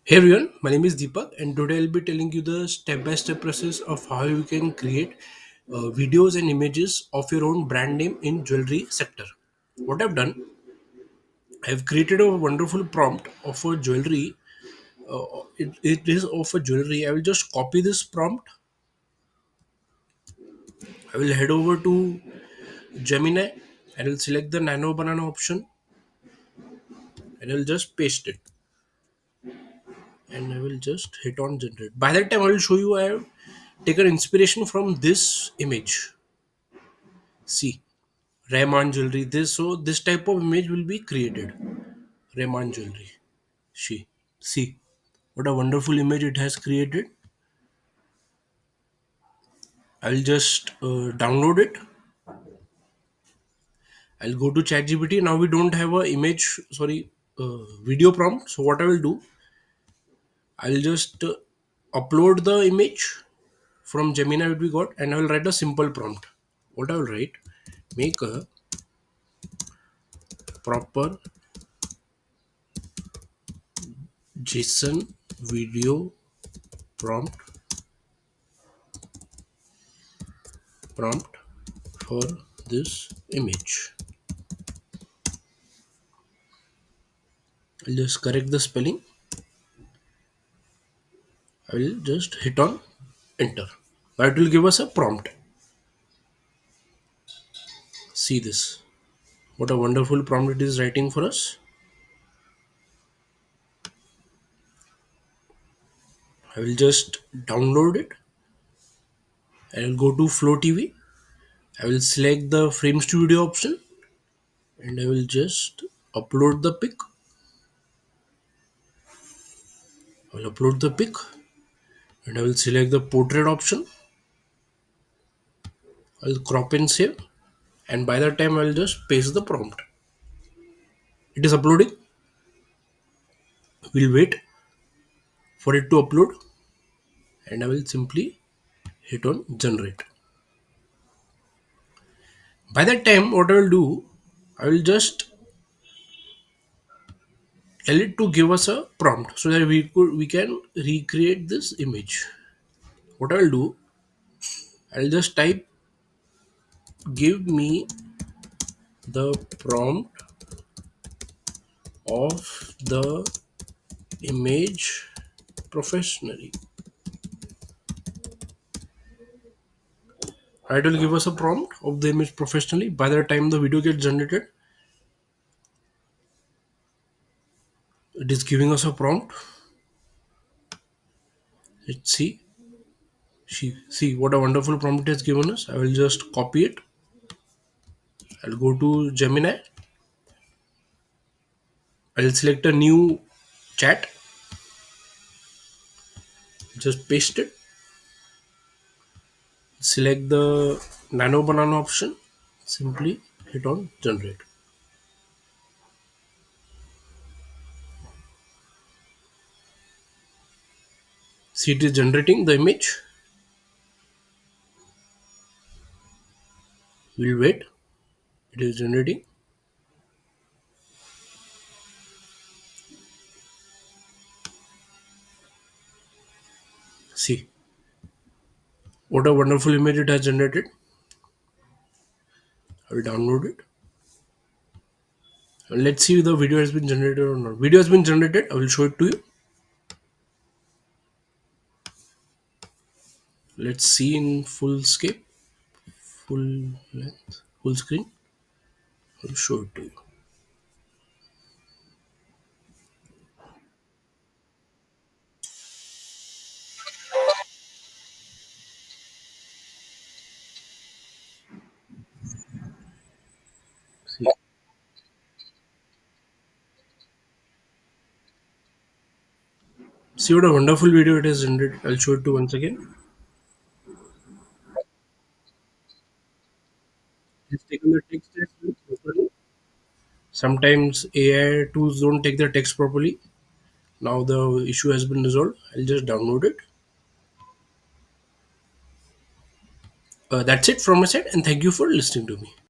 Hey everyone, my name is Deepak, and today I'll be telling you the step by step process of how you can create videos and images of your own brand name in jewelry sector. What I've done, I've created a wonderful prompt of a jewelry. It is of a jewelry. I will just copy this prompt. I will head over to Gemini and I'll select the nano banana option and I'll just paste it and I will just hit on generate. By that time, I will show you I have taken inspiration from this image. See, Rahman jewelry. This type of image will be created. Rahman jewelry. See what a wonderful image it has created. I'll just download it. I'll go to ChatGPT. Now we don't have a image. Sorry, video prompt. So what I will do, I'll just upload the image from Gemini that we got, and I will write a simple prompt. What I will write: make a proper JSON video prompt prompt for this image. I'll just correct the spelling. I will just hit on enter. That will give us a prompt. See this. What a wonderful prompt it is writing for us. I will just download it. I will go to Flow TV. I will select the frame studio option and I will just upload the pic. I will upload the pic and I will select the portrait option. I will crop and save, and by that time I will just paste the prompt. It is uploading. We'll wait for it to upload and I will simply hit on generate. By that time, what I will do, I will just tell it to give us a prompt so that we can recreate this image. What I'll do, I'll just type give me the prompt of the image professionally. It will give us a prompt of the image professionally. By the time the video gets generated, it is giving us a prompt. Let's see what a wonderful prompt it has given us. I will just copy it. I'll go to Gemini. I'll select a new chat. Just paste it. Select the nano banana option. Simply hit on generate. See, it is generating the image. We'll wait. It is generating. See what a wonderful image it has generated. I will download it. And let's see if the video has been generated or not. Video has been generated. I will show it to you. Let's see in full scape, full length, full screen. I will show it to you. See, see what a wonderful video it has generated. I'll show it to you once again. It's taken the text as properly. Sometimes AI tools don't take the text properly. Now the issue has been resolved. I'll just download it. That's it from my side, and thank you for listening to me.